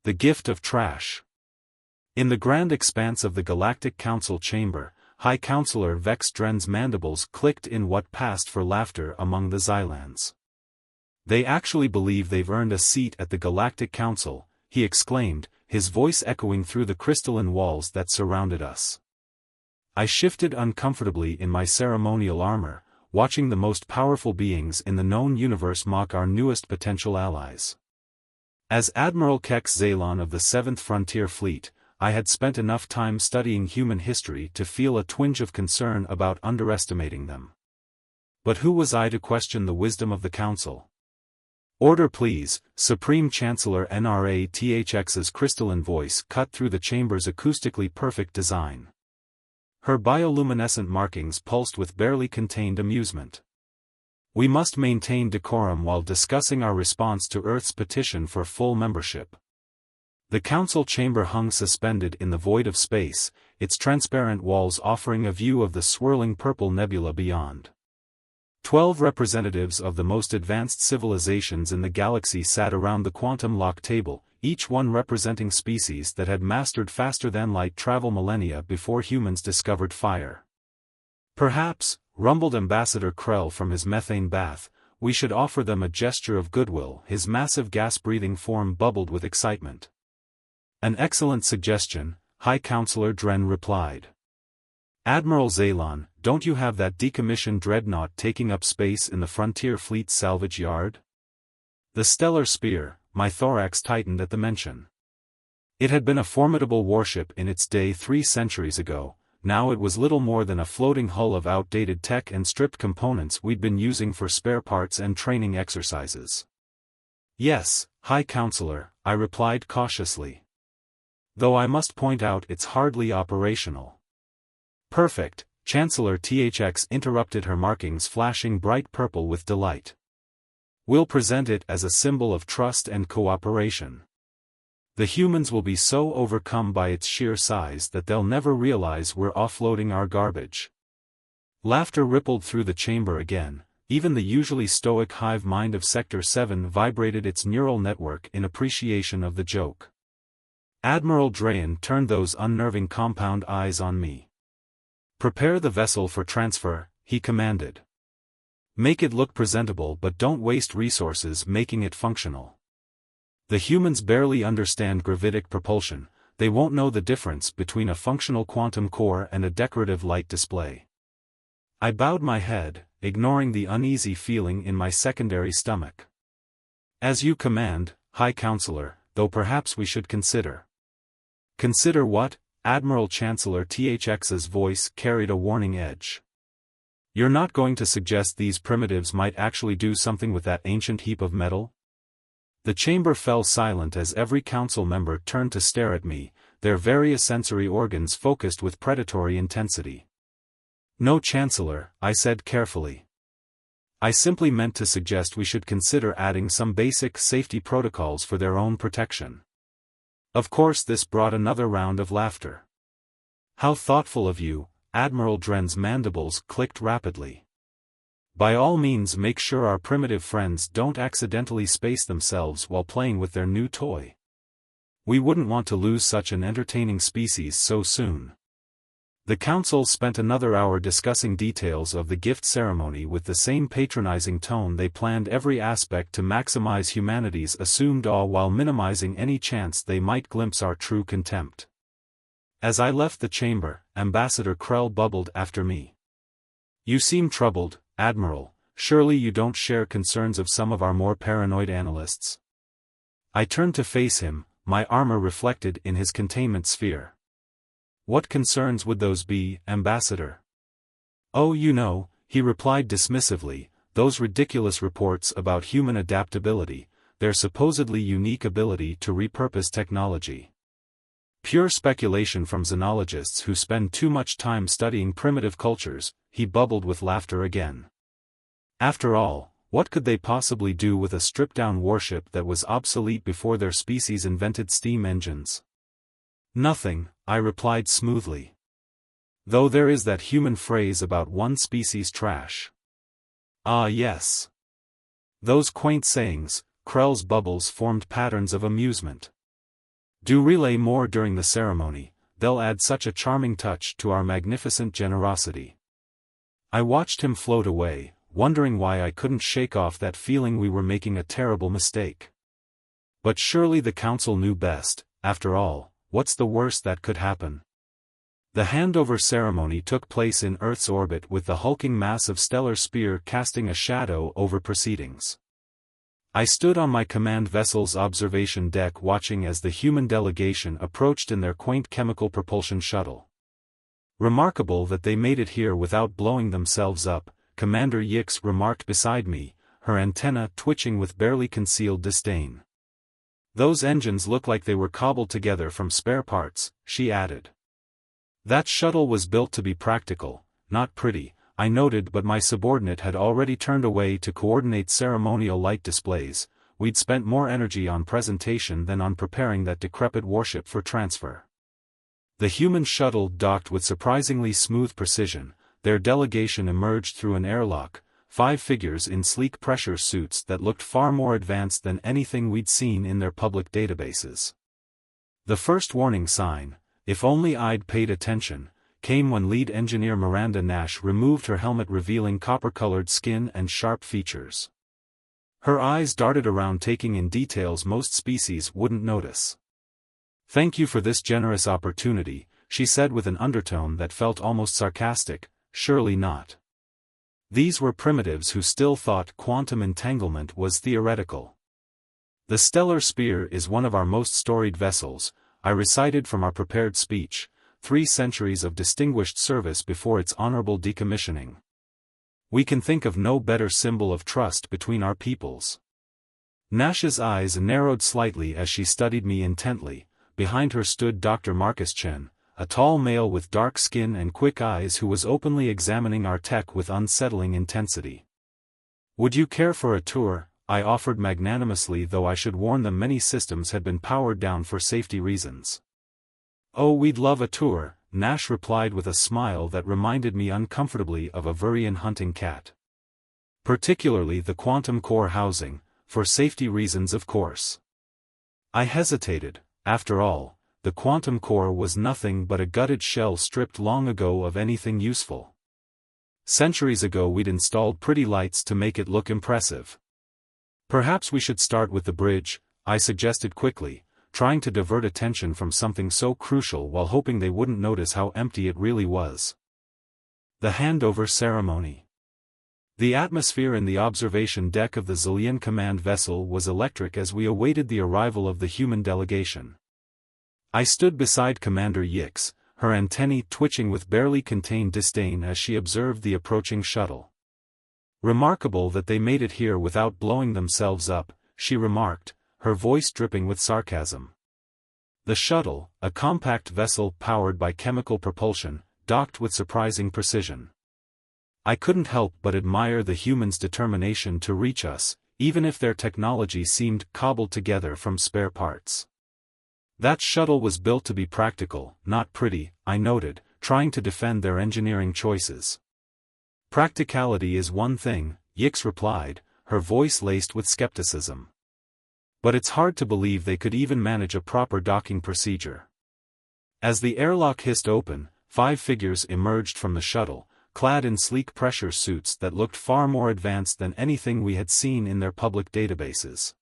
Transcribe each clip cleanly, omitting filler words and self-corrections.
The gift of trash. In the grand expanse of the Galactic Council chamber, High Counselor Vex Dren's mandibles clicked in what passed for laughter among the Xylans. They actually believe they've earned a seat at the Galactic Council, he exclaimed, his voice echoing through the crystalline walls that surrounded us. I shifted uncomfortably in my ceremonial armor, watching the most powerful beings in the known universe mock our newest potential allies. As Admiral Kex Zalon of the 7th Frontier Fleet, I had spent enough time studying human history to feel a twinge of concern about underestimating them. But who was I to question the wisdom of the Council? "Order please," Supreme Chancellor NRA THX's crystalline voice cut through the chamber's acoustically perfect design. Her bioluminescent markings pulsed with barely contained amusement. "We must maintain decorum while discussing our response to Earth's petition for full membership." The council chamber hung suspended in the void of space, its transparent walls offering a view of the swirling purple nebula beyond. 12 representatives of the most advanced civilizations in the galaxy sat around the quantum lock table, each one representing species that had mastered faster-than-light travel millennia before humans discovered fire. "Perhaps," rumbled Ambassador Krell from his methane bath, "we should offer them a gesture of goodwill." His massive gas-breathing form bubbled with excitement. "An excellent suggestion," High Counselor Dren replied. "Admiral Zalon, don't you have that decommissioned dreadnought taking up space in the Frontier Fleet salvage yard?" The stellar spear, my thorax tightened at the mention. It had been a formidable warship in its day 3 centuries ago, now it was little more than a floating hull of outdated tech and stripped components we'd been using for spare parts and training exercises. "Yes, High Counselor," I replied cautiously. "Though I must point out it's hardly operational." "Perfect," Chancellor THX interrupted, her markings flashing bright purple with delight. "We'll present it as a symbol of trust and cooperation. The humans will be so overcome by its sheer size that they'll never realize we're offloading our garbage." Laughter rippled through the chamber again, even the usually stoic hive mind of Sector 7 vibrated its neural network in appreciation of the joke. Admiral Drayan turned those unnerving compound eyes on me. "Prepare the vessel for transfer," he commanded. "Make it look presentable but don't waste resources making it functional. The humans barely understand gravitic propulsion, they won't know the difference between a functional quantum core and a decorative light display." I bowed my head, ignoring the uneasy feeling in my secondary stomach. "As you command, High Counselor, though perhaps we should consider." "Consider what?" Admiral Chancellor THX's voice carried a warning edge. "You're not going to suggest these primitives might actually do something with that ancient heap of metal?" The chamber fell silent as every council member turned to stare at me, their various sensory organs focused with predatory intensity. "No, Chancellor," I said carefully. "I simply meant to suggest we should consider adding some basic safety protocols for their own protection." Of course, this brought another round of laughter. "How thoughtful of you," Admiral Dren's mandibles clicked rapidly. "By all means make sure our primitive friends don't accidentally space themselves while playing with their new toy. We wouldn't want to lose such an entertaining species so soon." The council spent another hour discussing details of the gift ceremony with the same patronizing tone they planned every aspect to maximize humanity's assumed awe while minimizing any chance they might glimpse our true contempt. As I left the chamber, Ambassador Krell bubbled after me. "You seem troubled, Admiral, surely you don't share concerns of some of our more paranoid analysts?" I turned to face him, my armor reflected in his containment sphere. "What concerns would those be, Ambassador?" "Oh, you know," he replied dismissively, "those ridiculous reports about human adaptability, their supposedly unique ability to repurpose technology. Pure speculation from xenologists who spend too much time studying primitive cultures," he bubbled with laughter again. "After all, what could they possibly do with a stripped-down warship that was obsolete before their species invented steam engines?" "Nothing," I replied smoothly. "Though there is that human phrase about one species trash." "Ah yes. Those quaint sayings," Krell's bubbles formed patterns of amusement. Do relay more during the ceremony, they'll add such a charming touch to our magnificent generosity. I watched him float away, wondering why I couldn't shake off that feeling we were making a terrible mistake. But surely the council knew best. After all, what's the worst that could happen? The handover ceremony took place in Earth's orbit with the hulking mass of stellar spear casting a shadow over proceedings. I stood on my command vessel's observation deck watching as the human delegation approached in their quaint chemical propulsion shuttle. Remarkable that they made it here without blowing themselves up, Commander Yix remarked beside me, her antenna twitching with barely concealed disdain. Those engines look like they were cobbled together from spare parts, she added. That shuttle was built to be practical, not pretty, I noted, but my subordinate had already turned away to coordinate ceremonial light displays. We'd spent more energy on presentation than on preparing that decrepit warship for transfer. The human shuttle docked with surprisingly smooth precision. Their delegation emerged through an airlock, 5 figures in sleek pressure suits that looked far more advanced than anything we'd seen in their public databases. The first warning sign, if only I'd paid attention, came when lead engineer Miranda Nash removed her helmet revealing copper-colored skin and sharp features. Her eyes darted around taking in details most species wouldn't notice. "Thank you for this generous opportunity," she said with an undertone that felt almost sarcastic. Surely not. These were primitives who still thought quantum entanglement was theoretical. "The stellar spear is one of our most storied vessels," I recited from our prepared speech, 3 centuries of distinguished service before its honorable decommissioning. "We can think of no better symbol of trust between our peoples." Nash's eyes narrowed slightly as she studied me intently. Behind her stood Dr. Marcus Chen, a tall male with dark skin and quick eyes who was openly examining our tech with unsettling intensity. "Would you care for a tour?" I offered magnanimously, though I should warn them many systems had been powered down for safety reasons. "Oh, we'd love a tour," Nash replied with a smile that reminded me uncomfortably of a Vurian hunting cat. "Particularly the quantum core housing, for safety reasons of course." I hesitated. After all, the quantum core was nothing but a gutted shell stripped long ago of anything useful. Centuries ago we'd installed pretty lights to make it look impressive. "Perhaps we should start with the bridge," I suggested quickly, trying to divert attention from something so crucial while hoping they wouldn't notice how empty it really was. The handover ceremony. The atmosphere in the observation deck of the Zillion command vessel was electric as we awaited the arrival of the human delegation. I stood beside Commander Yix, her antennae twitching with barely contained disdain as she observed the approaching shuttle. "Remarkable that they made it here without blowing themselves up," she remarked, her voice dripping with sarcasm. The shuttle, a compact vessel powered by chemical propulsion, docked with surprising precision. I couldn't help but admire the humans' determination to reach us, even if their technology seemed cobbled together from spare parts. "That shuttle was built to be practical, not pretty," I noted, trying to defend their engineering choices. "Practicality is one thing," Yix replied, her voice laced with skepticism. "But it's hard to believe they could even manage a proper docking procedure." As the airlock hissed open, 5 figures emerged from the shuttle, clad in sleek pressure suits that looked far more advanced than anything we had seen in their public databases.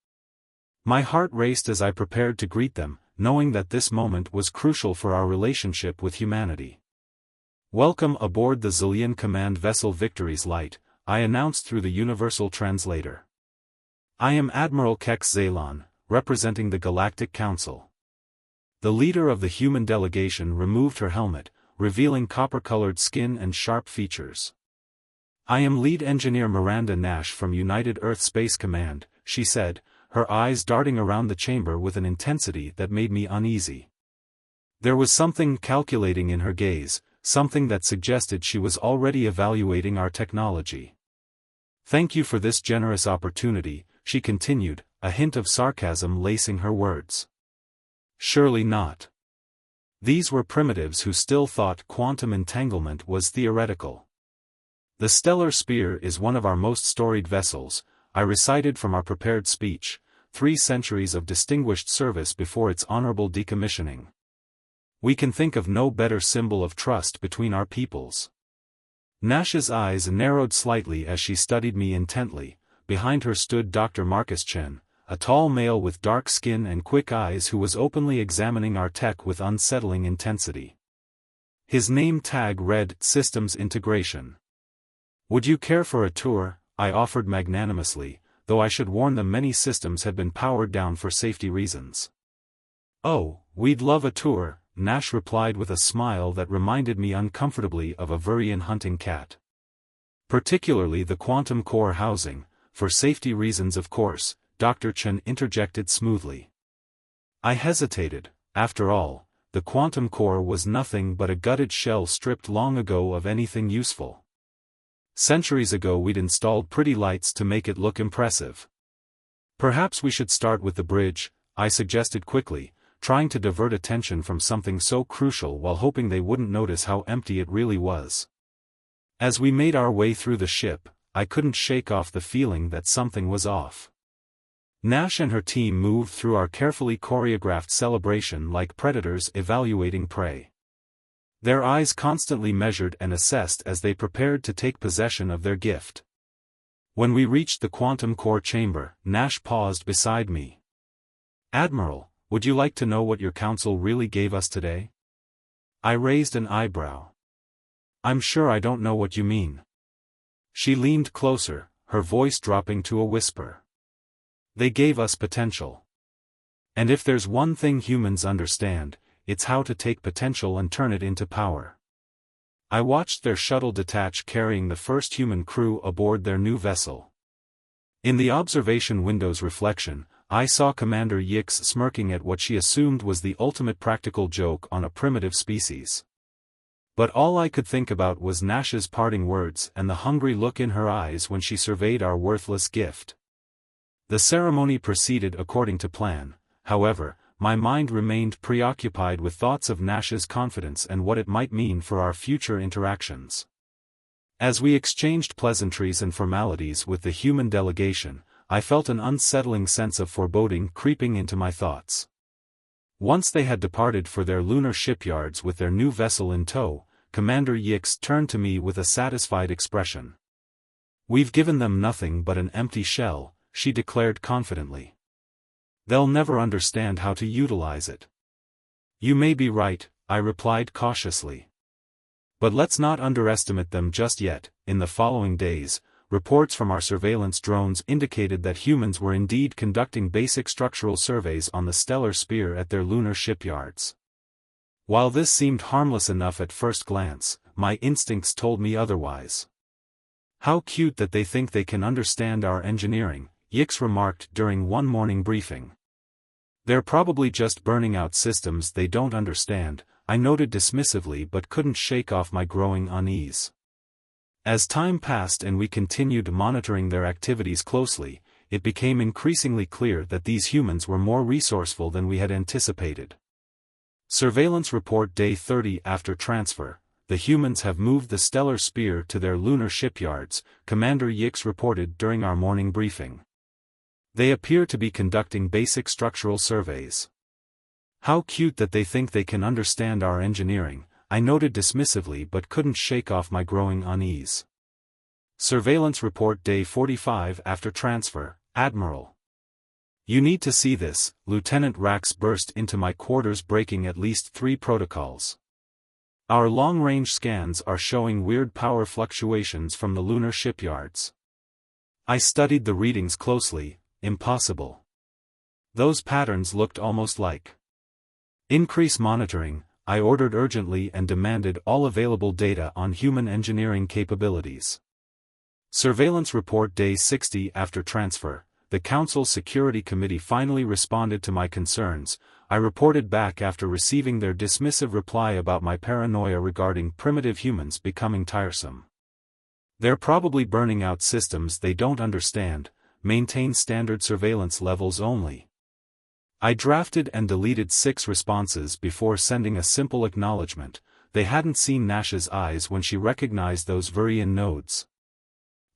My heart raced as I prepared to greet them, knowing that this moment was crucial for our relationship with humanity. "Welcome aboard the Zillion command vessel Victory's Light," I announced through the universal translator. "I am Admiral Kex Zalon, representing the Galactic Council." The leader of the human delegation removed her helmet, revealing copper-colored skin and sharp features. "I am Lead Engineer Miranda Nash from United Earth Space Command," she said, her eyes darting around the chamber with an intensity that made me uneasy. There was something calculating in her gaze, something that suggested she was already evaluating our technology. "Thank you for this generous opportunity," she continued, a hint of sarcasm lacing her words. Surely not. These were primitives who still thought quantum entanglement was theoretical. "The stellar spear is one of our most storied vessels," I recited from our prepared speech, 3 centuries of distinguished service before its honorable decommissioning. We can think of no better symbol of trust between our peoples. Nash's eyes narrowed slightly as she studied me intently. Behind her stood Dr. Marcus Chen, a tall male with dark skin and quick eyes who was openly examining our tech with unsettling intensity. His name tag read Systems Integration. "Would you care for a tour?" I offered magnanimously, though I should warn them many systems had been powered down for safety reasons. "Oh, we'd love a tour," Nash replied with a smile that reminded me uncomfortably of a Virian hunting cat. "Particularly the quantum core housing, for safety reasons of course," Dr. Chen interjected smoothly. I hesitated. After all, the quantum core was nothing but a gutted shell stripped long ago of anything useful. Centuries ago we'd installed pretty lights to make it look impressive. "Perhaps we should start with the bridge," I suggested quickly, trying to divert attention from something so crucial while hoping they wouldn't notice how empty it really was. As we made our way through the ship, I couldn't shake off the feeling that something was off. Nash and her team moved through our carefully choreographed celebration like predators evaluating prey. Their eyes constantly measured and assessed as they prepared to take possession of their gift. When we reached the quantum core chamber, Nash paused beside me. "Admiral, would you like to know what your council really gave us today?" I raised an eyebrow. "I'm sure I don't know what you mean." She leaned closer, her voice dropping to a whisper. "They gave us potential. And if there's one thing humans understand, it's how to take potential and turn it into power." I watched their shuttle detach carrying the first human crew aboard their new vessel. In the observation window's reflection, I saw Commander Yix smirking at what she assumed was the ultimate practical joke on a primitive species. But all I could think about was Nash's parting words and the hungry look in her eyes when she surveyed our worthless gift. The ceremony proceeded according to plan. However, my mind remained preoccupied with thoughts of Nash's confidence and what it might mean for our future interactions. As we exchanged pleasantries and formalities with the human delegation, I felt an unsettling sense of foreboding creeping into my thoughts. Once they had departed for their lunar shipyards with their new vessel in tow, Commander Yix turned to me with a satisfied expression. "We've given them nothing but an empty shell," she declared confidently. "They'll never understand how to utilize it." "You may be right," I replied cautiously. "But let's not underestimate them just yet." In the following days, reports from our surveillance drones indicated that humans were indeed conducting basic structural surveys on the stellar sphere at their lunar shipyards. While this seemed harmless enough at first glance, my instincts told me otherwise. "How cute that they think they can understand our engineering," Yix remarked during one morning briefing. "They're probably just burning out systems they don't understand," I noted dismissively but couldn't shake off my growing unease. As time passed and we continued monitoring their activities closely, it became increasingly clear that these humans were more resourceful than we had anticipated. Surveillance Report Day 30 after transfer, "The humans have moved the stellar sphere to their lunar shipyards," Commander Yix reported during our morning briefing. "They appear to be conducting basic structural surveys." "How cute that they think they can understand our engineering," I noted dismissively but couldn't shake off my growing unease. Surveillance Report Day 45 after transfer, "Admiral. You need to see this." Lieutenant Rax burst into my quarters breaking at least 3 protocols. "Our long-range scans are showing weird power fluctuations from the lunar shipyards." I studied the readings closely. Impossible. Those patterns looked almost like. "Increase monitoring," I ordered urgently and demanded all available data on human engineering capabilities. Surveillance Report Day 60 after transfer, "The Council Security Committee finally responded to my concerns," I reported back after receiving their dismissive reply about my paranoia regarding primitive humans becoming tiresome. "They're probably burning out systems they don't understand. Maintain standard surveillance levels only." I drafted and deleted 6 responses before sending a simple acknowledgement. They hadn't seen Nash's eyes when she recognized those Virian nodes.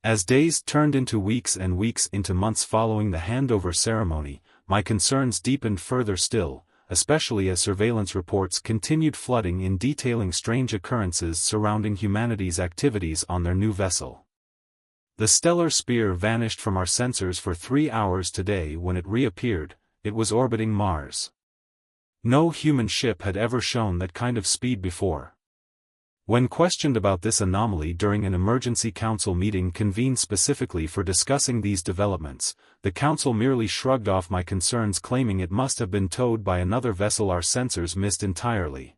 As days turned into weeks and weeks into months following the handover ceremony, my concerns deepened further still, especially as surveillance reports continued flooding in detailing strange occurrences surrounding humanity's activities on their new vessel. The stellar spear vanished from our sensors for 3 hours today. When it reappeared, it was orbiting Mars. No human ship had ever shown that kind of speed before. When questioned about this anomaly during an emergency council meeting convened specifically for discussing these developments, the council merely shrugged off my concerns, claiming it must have been towed by another vessel our sensors missed entirely.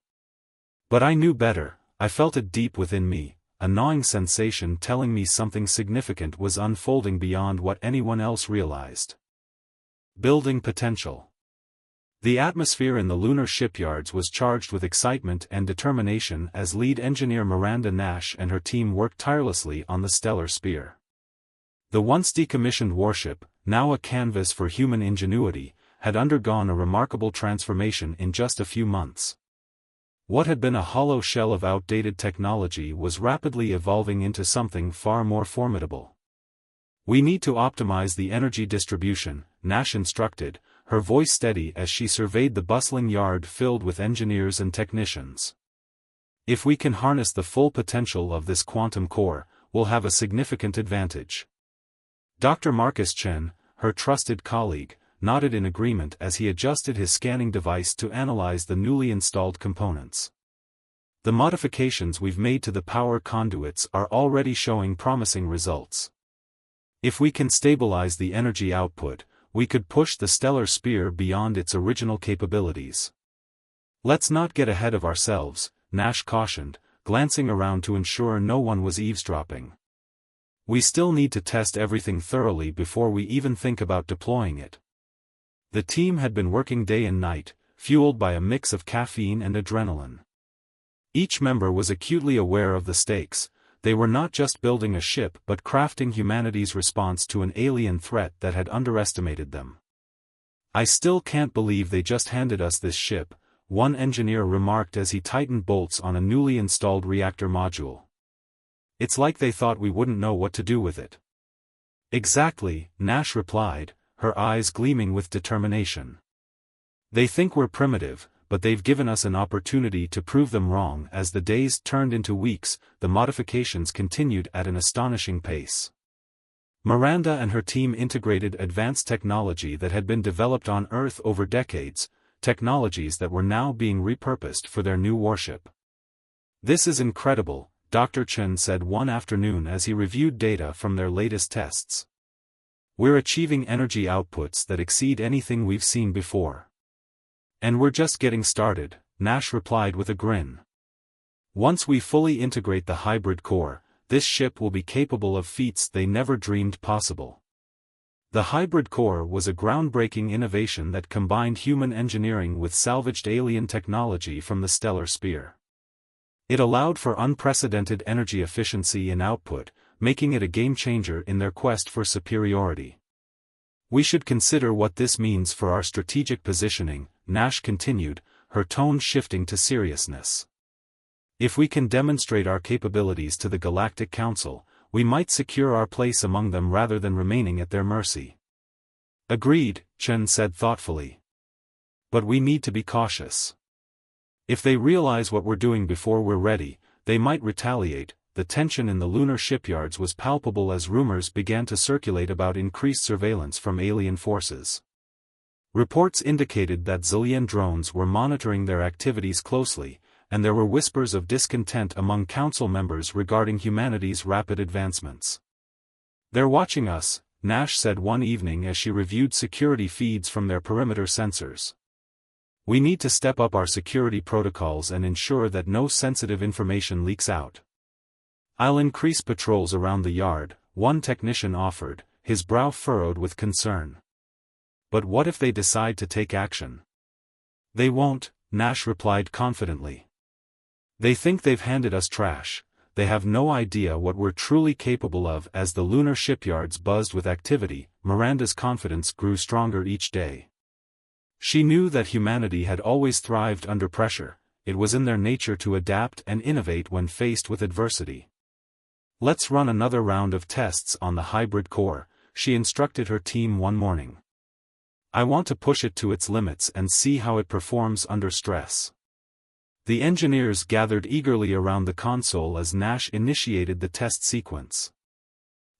But I knew better. I felt it deep within me, a gnawing sensation telling me something significant was unfolding beyond what anyone else realized. Building potential. The atmosphere in the lunar shipyards was charged with excitement and determination as lead engineer Miranda Nash and her team worked tirelessly on the stellar spear. The once decommissioned warship, now a canvas for human ingenuity, had undergone a remarkable transformation in just a few months. What had been a hollow shell of outdated technology was rapidly evolving into something far more formidable. "We need to optimize the energy distribution," Nash instructed, her voice steady as she surveyed the bustling yard filled with engineers and technicians. "If we can harness the full potential of this quantum core, we'll have a significant advantage." Dr. Marcus Chen, her trusted colleague, nodded in agreement as he adjusted his scanning device to analyze the newly installed components. "The modifications we've made to the power conduits are already showing promising results. If we can stabilize the energy output, we could push the stellar spear beyond its original capabilities." "Let's not get ahead of ourselves," Nash cautioned, glancing around to ensure no one was eavesdropping. "We still need to test everything thoroughly before we even think about deploying it." The team had been working day and night, fueled by a mix of caffeine and adrenaline. Each member was acutely aware of the stakes. They were not just building a ship but crafting humanity's response to an alien threat that had underestimated them. "I still can't believe they just handed us this ship," one engineer remarked as he tightened bolts on a newly installed reactor module. "It's like they thought we wouldn't know what to do with it." "Exactly," Nash replied, her eyes gleaming with determination. "They think we're primitive, but they've given us an opportunity to prove them wrong." As the days turned into weeks, the modifications continued at an astonishing pace. Miranda and her team integrated advanced technology that had been developed on Earth over decades, technologies that were now being repurposed for their new warship. "This is incredible," Dr. Chen said one afternoon as he reviewed data from their latest tests. "We're achieving energy outputs that exceed anything we've seen before." "And we're just getting started," Nash replied with a grin. "Once we fully integrate the hybrid core, this ship will be capable of feats they never dreamed possible." The hybrid core was a groundbreaking innovation that combined human engineering with salvaged alien technology from the stellar spear. It allowed for unprecedented energy efficiency and output, making it a game-changer in their quest for superiority. "We should consider what this means for our strategic positioning," Nash continued, her tone shifting to seriousness. "If we can demonstrate our capabilities to the Galactic Council, we might secure our place among them rather than remaining at their mercy." "Agreed," Chen said thoughtfully. "But we need to be cautious. If they realize what we're doing before we're ready, they might retaliate." The tension in the lunar shipyards was palpable as rumors began to circulate about increased surveillance from alien forces. Reports indicated that Zillion drones were monitoring their activities closely, and there were whispers of discontent among council members regarding humanity's rapid advancements. "They're watching us," Nash said one evening as she reviewed security feeds from their perimeter sensors. "We need to step up our security protocols and ensure that no sensitive information leaks out." "I'll increase patrols around the yard," one technician offered, his brow furrowed with concern. "But what if they decide to take action?" "They won't," Nash replied confidently. "They think they've handed us trash. They have no idea what we're truly capable of." As the lunar shipyards buzzed with activity, Miranda's confidence grew stronger each day. She knew that humanity had always thrived under pressure. It was in their nature to adapt and innovate when faced with adversity. Let's run another round of tests on the hybrid core, she instructed her team one morning. I want to push it to its limits and see how it performs under stress. The engineers gathered eagerly around the console as Nash initiated the test sequence.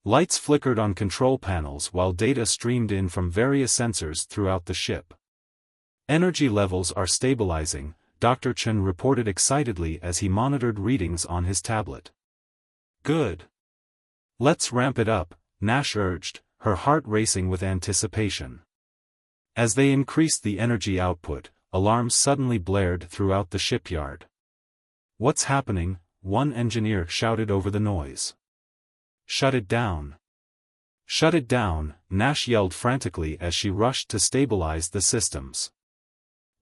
Lights flickered on control panels while data streamed in from various sensors throughout the ship. Energy levels are stabilizing, Dr. Chen reported excitedly as he monitored readings on his tablet. Good. Let's ramp it up, Nash urged, her heart racing with anticipation. As they increased the energy output, alarms suddenly blared throughout the shipyard. What's happening? One engineer shouted over the noise. Shut it down. Shut it down, Nash yelled frantically as she rushed to stabilize the systems.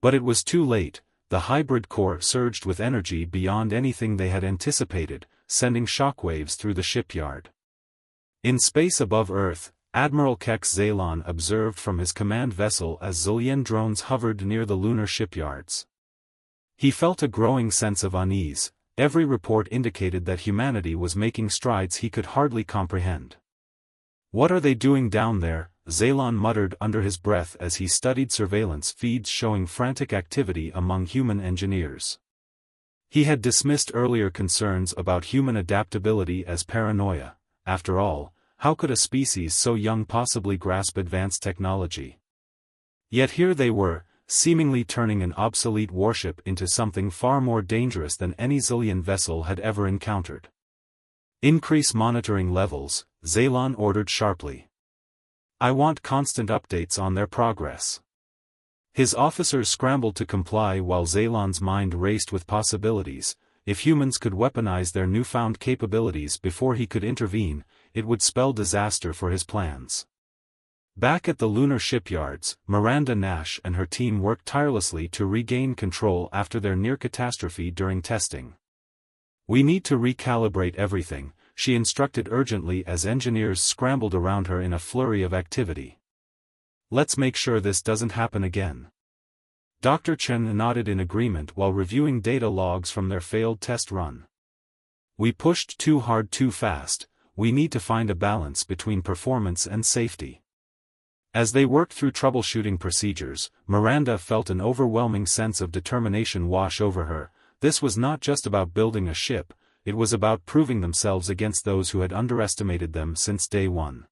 But it was too late, the hybrid core surged with energy beyond anything they had anticipated, sending shockwaves through the shipyard. In space above Earth, Admiral Kex Zalon observed from his command vessel as Xilian drones hovered near the lunar shipyards. He felt a growing sense of unease. Every report indicated that humanity was making strides he could hardly comprehend. What are they doing down there? Zalon muttered under his breath as he studied surveillance feeds showing frantic activity among human engineers. He had dismissed earlier concerns about human adaptability as paranoia. After all, how could a species so young possibly grasp advanced technology? Yet here they were, seemingly turning an obsolete warship into something far more dangerous than any Xilian vessel had ever encountered. Increase monitoring levels, Zalon ordered sharply. I want constant updates on their progress. His officers scrambled to comply while Zalon's mind raced with possibilities. If humans could weaponize their newfound capabilities before he could intervene, it would spell disaster for his plans. Back at the lunar shipyards, Miranda Nash and her team worked tirelessly to regain control after their near catastrophe during testing. We need to recalibrate everything, she instructed urgently as engineers scrambled around her in a flurry of activity. Let's make sure this doesn't happen again. Dr. Chen nodded in agreement while reviewing data logs from their failed test run. We pushed too hard too fast, we need to find a balance between performance and safety. As they worked through troubleshooting procedures, Miranda felt an overwhelming sense of determination wash over her. This was not just about building a ship, it was about proving themselves against those who had underestimated them since day one.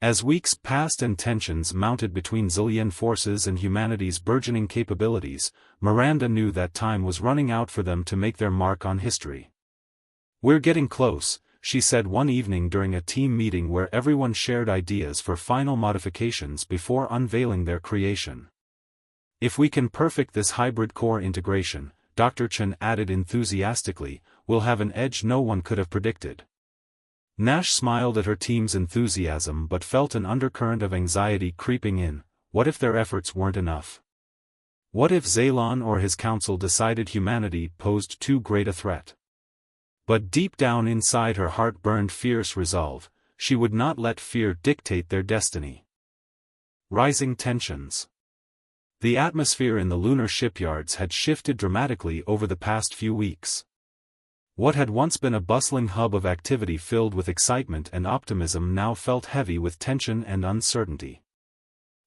As weeks passed and tensions mounted between Xilian forces and humanity's burgeoning capabilities, Miranda knew that time was running out for them to make their mark on history. We're getting close, she said one evening during a team meeting where everyone shared ideas for final modifications before unveiling their creation. If we can perfect this hybrid core integration, Dr. Chen added enthusiastically, we'll have an edge no one could have predicted. Nash smiled at her team's enthusiasm but felt an undercurrent of anxiety creeping in. What if their efforts weren't enough? What if Zalon or his council decided humanity posed too great a threat? But deep down inside her heart burned fierce resolve. She would not let fear dictate their destiny. Rising tensions. The atmosphere in the lunar shipyards had shifted dramatically over the past few weeks. What had once been a bustling hub of activity filled with excitement and optimism now felt heavy with tension and uncertainty.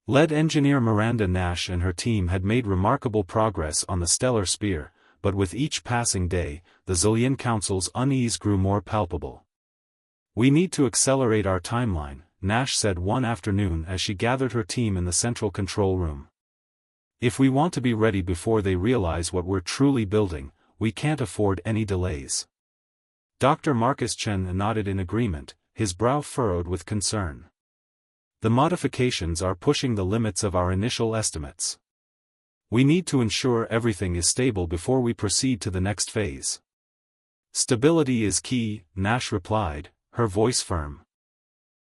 Lead engineer Miranda Nash and her team had made remarkable progress on the stellar sphere, but with each passing day, the Xilian Council's unease grew more palpable. We need to accelerate our timeline, Nash said one afternoon as she gathered her team in the central control room. If we want to be ready before they realize what we're truly building, we can't afford any delays. Dr. Marcus Chen nodded in agreement, his brow furrowed with concern. The modifications are pushing the limits of our initial estimates. We need to ensure everything is stable before we proceed to the next phase. Stability is key, Nash replied, her voice firm.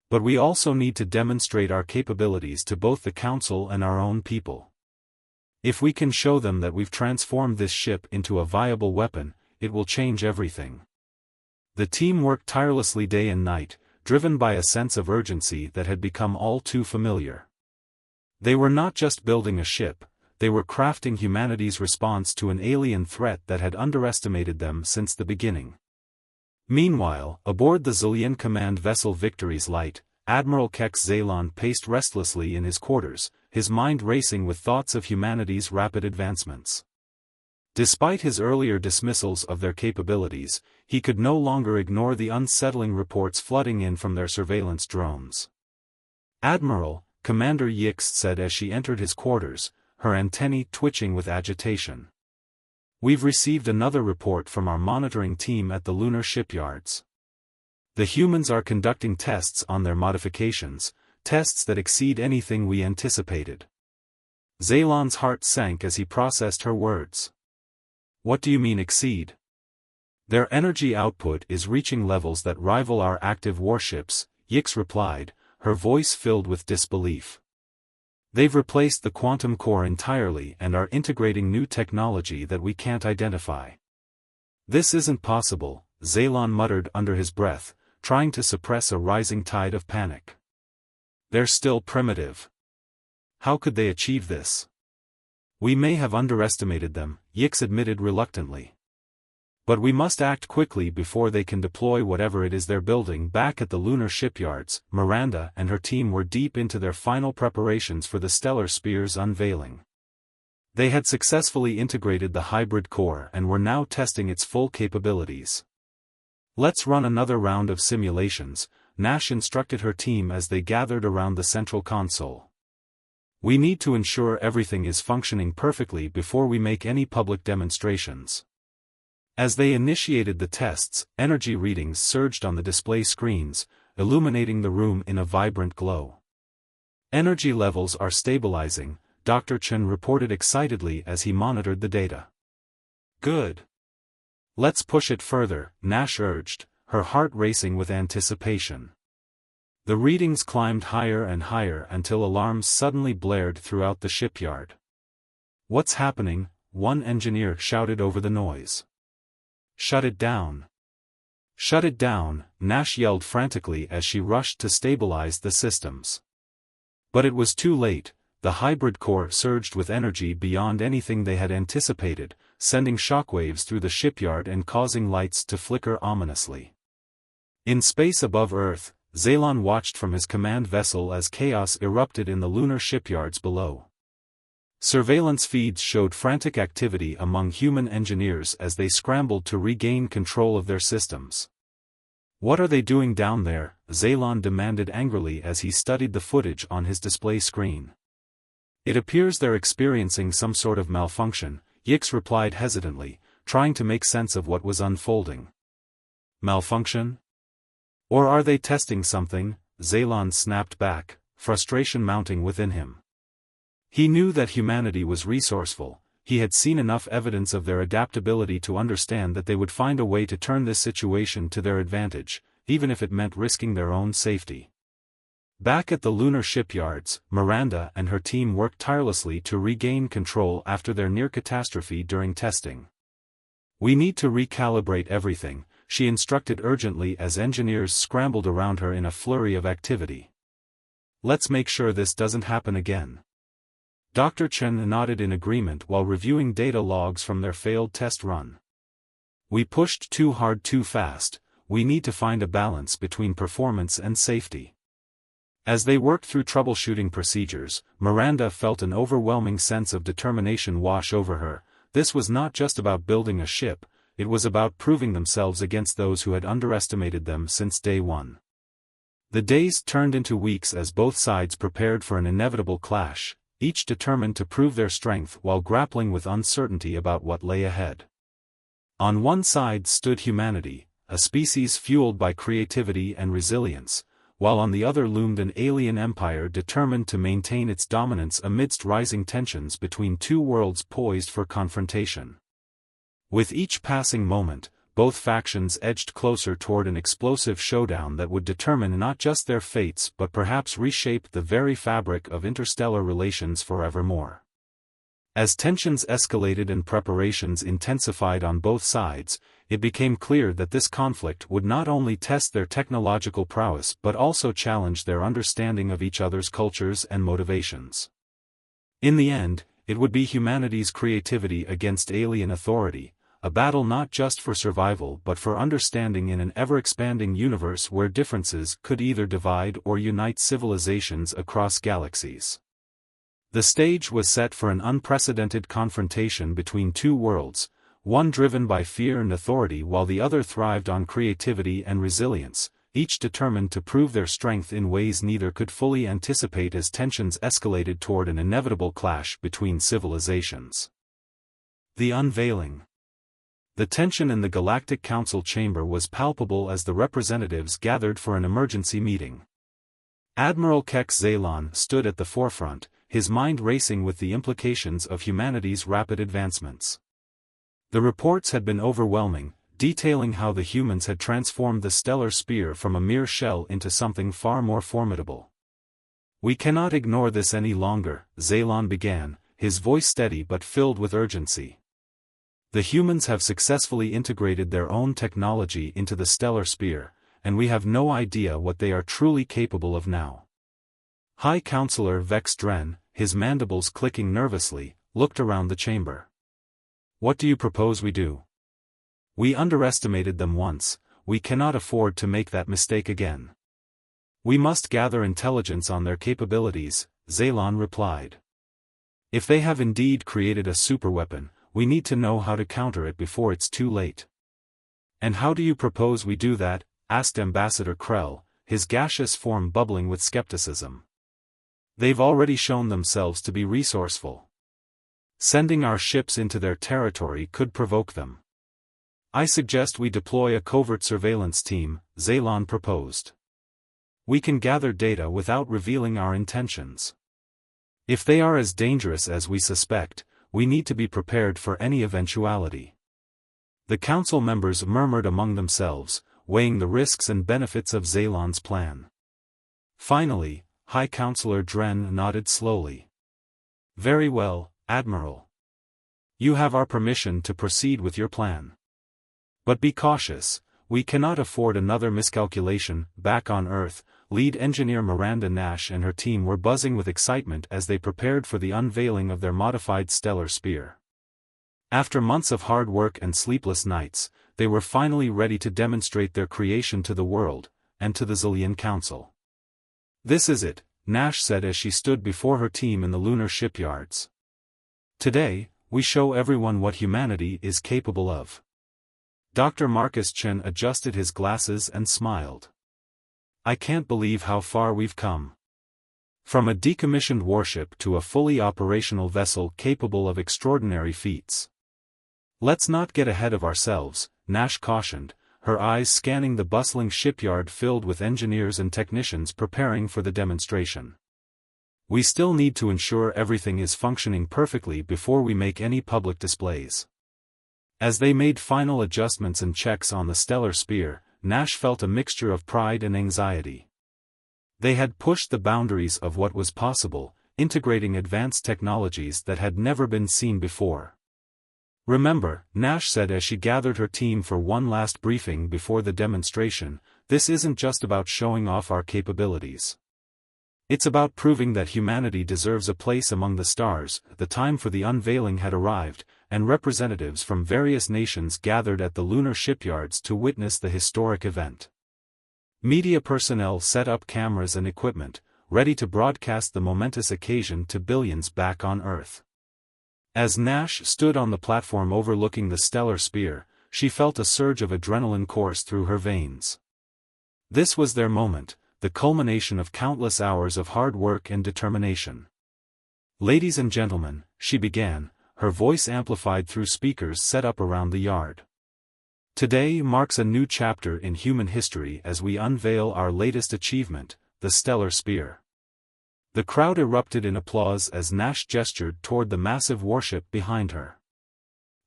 But we also need to demonstrate our capabilities to both the Council and our own people. If we can show them that we've transformed this ship into a viable weapon, it will change everything. The team worked tirelessly day and night, driven by a sense of urgency that had become all too familiar. They were not just building a ship, they were crafting humanity's response to an alien threat that had underestimated them since the beginning. Meanwhile, aboard the Zillion command vessel Victory's Light, Admiral Kex Zalon paced restlessly in his quarters, his mind racing with thoughts of humanity's rapid advancements. Despite his earlier dismissals of their capabilities, he could no longer ignore the unsettling reports flooding in from their surveillance drones. "Admiral," Commander Yix said as she entered his quarters, her antennae twitching with agitation. "We've received another report from our monitoring team at the lunar shipyards. The humans are conducting tests on their modifications, tests that exceed anything we anticipated." Zalon's heart sank as he processed her words. "What do you mean exceed?" "Their energy output is reaching levels that rival our active warships," Yix replied, her voice filled with disbelief. "They've replaced the quantum core entirely and are integrating new technology that we can't identify." "This isn't possible," Zalon muttered under his breath, trying to suppress a rising tide of panic. "They're still primitive. How could they achieve this?" "We may have underestimated them," Yix admitted reluctantly. "But we must act quickly before they can deploy whatever it is they're building." Back at the lunar shipyards, Miranda and her team were deep into their final preparations for the Stellar Spear's unveiling. They had successfully integrated the hybrid core and were now testing its full capabilities. "Let's run another round of simulations," Nash instructed her team as they gathered around the central console. "We need to ensure everything is functioning perfectly before we make any public demonstrations." As they initiated the tests, energy readings surged on the display screens, illuminating the room in a vibrant glow. "Energy levels are stabilizing," Dr. Chen reported excitedly as he monitored the data. "Good. Let's push it further," Nash urged, her heart racing with anticipation. The readings climbed higher and higher until alarms suddenly blared throughout the shipyard. "What's happening?" one engineer shouted over the noise. "Shut it down. Shut it down," Nash yelled frantically as she rushed to stabilize the systems. But it was too late. The hybrid core surged with energy beyond anything they had anticipated, sending shockwaves through the shipyard and causing lights to flicker ominously. In space above Earth, Zalon watched from his command vessel as chaos erupted in the lunar shipyards below. Surveillance feeds showed frantic activity among human engineers as they scrambled to regain control of their systems. "What are they doing down there?" Zalon demanded angrily as he studied the footage on his display screen. "It appears they're experiencing some sort of malfunction," Yix replied hesitantly, trying to make sense of what was unfolding. "Malfunction? Or are they testing something?" Zalon snapped back, frustration mounting within him. He knew that humanity was resourceful. He had seen enough evidence of their adaptability to understand that they would find a way to turn this situation to their advantage, even if it meant risking their own safety. Back at the lunar shipyards, Miranda and her team worked tirelessly to regain control after their near catastrophe during testing. "We need to recalibrate everything," she instructed urgently as engineers scrambled around her in a flurry of activity. "Let's make sure this doesn't happen again." Dr. Chen nodded in agreement while reviewing data logs from their failed test run. "We pushed too hard too fast. We need to find a balance between performance and safety." As they worked through troubleshooting procedures, Miranda felt an overwhelming sense of determination wash over her. This was not just about building a ship, it was about proving themselves against those who had underestimated them since day one. The days turned into weeks as both sides prepared for an inevitable clash, each determined to prove their strength while grappling with uncertainty about what lay ahead. On one side stood humanity, a species fueled by creativity and resilience, while on the other loomed an alien empire determined to maintain its dominance amidst rising tensions between two worlds poised for confrontation. With each passing moment, both factions edged closer toward an explosive showdown that would determine not just their fates but perhaps reshape the very fabric of interstellar relations forevermore. As tensions escalated and preparations intensified on both sides, it became clear that this conflict would not only test their technological prowess but also challenge their understanding of each other's cultures and motivations. In the end, it would be humanity's creativity against alien authority, a battle not just for survival but for understanding in an ever-expanding universe where differences could either divide or unite civilizations across galaxies. The stage was set for an unprecedented confrontation between two worlds, one driven by fear and authority while the other thrived on creativity and resilience, each determined to prove their strength in ways neither could fully anticipate as tensions escalated toward an inevitable clash between civilizations. The unveiling. The tension in the Galactic Council chamber was palpable as the representatives gathered for an emergency meeting. Admiral Kex Zalon stood at the forefront, his mind racing with the implications of humanity's rapid advancements. The reports had been overwhelming, detailing how the humans had transformed the stellar spear from a mere shell into something far more formidable. "We cannot ignore this any longer," Zalon began, his voice steady but filled with urgency. "The humans have successfully integrated their own technology into the stellar spear, and we have no idea what they are truly capable of now." High Counselor Vex Dren, his mandibles clicking nervously, looked around the chamber. "What do you propose we do? We underestimated them once, we cannot afford to make that mistake again. We must gather intelligence on their capabilities," Zalon replied. "If they have indeed created a superweapon, we need to know how to counter it before it's too late." "And how do you propose we do that?" asked Ambassador Krell, his gaseous form bubbling with skepticism. "They've already shown themselves to be resourceful. Sending our ships into their territory could provoke them." "I suggest we deploy a covert surveillance team," Zalon proposed. "We can gather data without revealing our intentions. If they are as dangerous as we suspect, we need to be prepared for any eventuality." The council members murmured among themselves, weighing the risks and benefits of Zalon's plan. Finally, High Counselor Dren nodded slowly. "Very well, Admiral. You have our permission to proceed with your plan. But be cautious, we cannot afford another miscalculation." Back on Earth, lead engineer Miranda Nash and her team were buzzing with excitement as they prepared for the unveiling of their modified stellar spear. After months of hard work and sleepless nights, they were finally ready to demonstrate their creation to the world, and to the Zillion Council. "This is it," Nash said as she stood before her team in the lunar shipyards. "Today, we show everyone what humanity is capable of." Dr. Marcus Chen adjusted his glasses and smiled. "I can't believe how far we've come. From a decommissioned warship to a fully operational vessel capable of extraordinary feats." "Let's not get ahead of ourselves," Nash cautioned, her eyes scanning the bustling shipyard filled with engineers and technicians preparing for the demonstration. "We still need to ensure everything is functioning perfectly before we make any public displays." As they made final adjustments and checks on the stellar spear, Nash felt a mixture of pride and anxiety. They had pushed the boundaries of what was possible, integrating advanced technologies that had never been seen before. "Remember," Nash said as she gathered her team for one last briefing before the demonstration, "this isn't just about showing off our capabilities. It's about proving that humanity deserves a place among the stars." The time for the unveiling had arrived, and representatives from various nations gathered at the lunar shipyards to witness the historic event. Media personnel set up cameras and equipment, ready to broadcast the momentous occasion to billions back on Earth. As Nash stood on the platform overlooking the stellar spear, she felt a surge of adrenaline course through her veins. This was their moment, the culmination of countless hours of hard work and determination. "Ladies and gentlemen," she began, her voice amplified through speakers set up around the yard. "Today marks a new chapter in human history as we unveil our latest achievement, the stellar spear." The crowd erupted in applause as Nash gestured toward the massive warship behind her.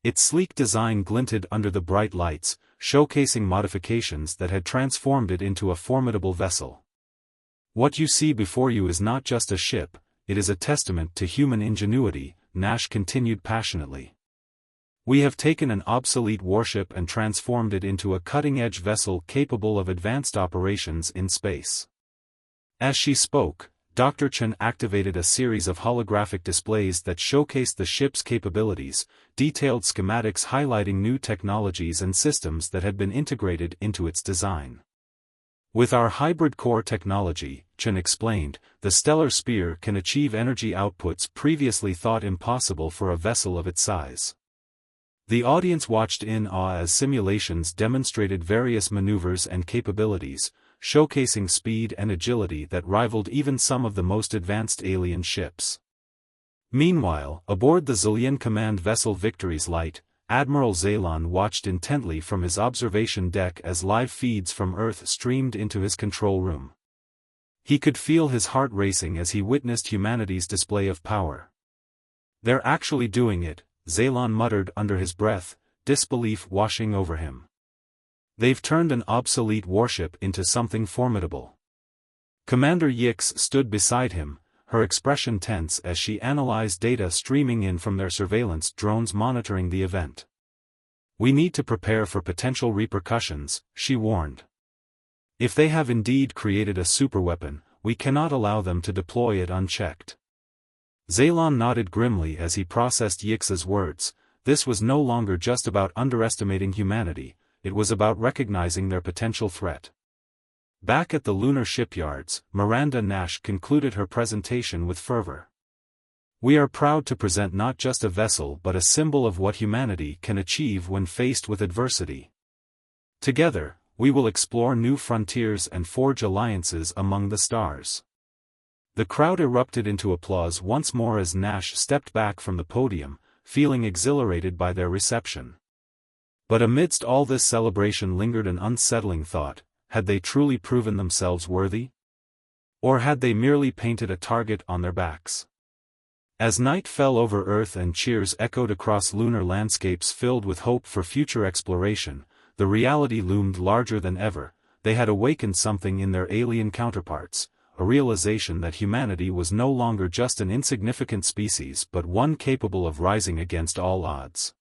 Its sleek design glinted under the bright lights, showcasing modifications that had transformed it into a formidable vessel. "What you see before you is not just a ship, it is a testament to human ingenuity," Nash continued passionately. "We have taken an obsolete warship and transformed it into a cutting-edge vessel capable of advanced operations in space." As she spoke, Dr. Chen activated a series of holographic displays that showcased the ship's capabilities, detailed schematics highlighting new technologies and systems that had been integrated into its design. With our hybrid core technology, Chen explained, the stellar spear can achieve energy outputs previously thought impossible for a vessel of its size. The audience watched in awe as simulations demonstrated various maneuvers and capabilities, showcasing speed and agility that rivaled even some of the most advanced alien ships. Meanwhile, aboard the Zillion command vessel Victory's Light, Admiral Zalon watched intently from his observation deck as live feeds from Earth streamed into his control room. He could feel his heart racing as he witnessed humanity's display of power. "They're actually doing it," Zalon muttered under his breath, disbelief washing over him. "They've turned an obsolete warship into something formidable." Commander Yix stood beside him, her expression tense as she analyzed data streaming in from their surveillance drones monitoring the event. "We need to prepare for potential repercussions," she warned. "If they have indeed created a superweapon, we cannot allow them to deploy it unchecked." Zalon nodded grimly as he processed Yix's words. This was no longer just about underestimating humanity, it was about recognizing their potential threat. Back at the lunar shipyards, Miranda Nash concluded her presentation with fervor. "We are proud to present not just a vessel but a symbol of what humanity can achieve when faced with adversity. Together, we will explore new frontiers and forge alliances among the stars." The crowd erupted into applause once more as Nash stepped back from the podium, feeling exhilarated by their reception. But amidst all this celebration lingered an unsettling thought: had they truly proven themselves worthy? Or had they merely painted a target on their backs? As night fell over Earth and cheers echoed across lunar landscapes filled with hope for future exploration, the reality loomed larger than ever. They had awakened something in their alien counterparts, a realization that humanity was no longer just an insignificant species but one capable of rising against all odds.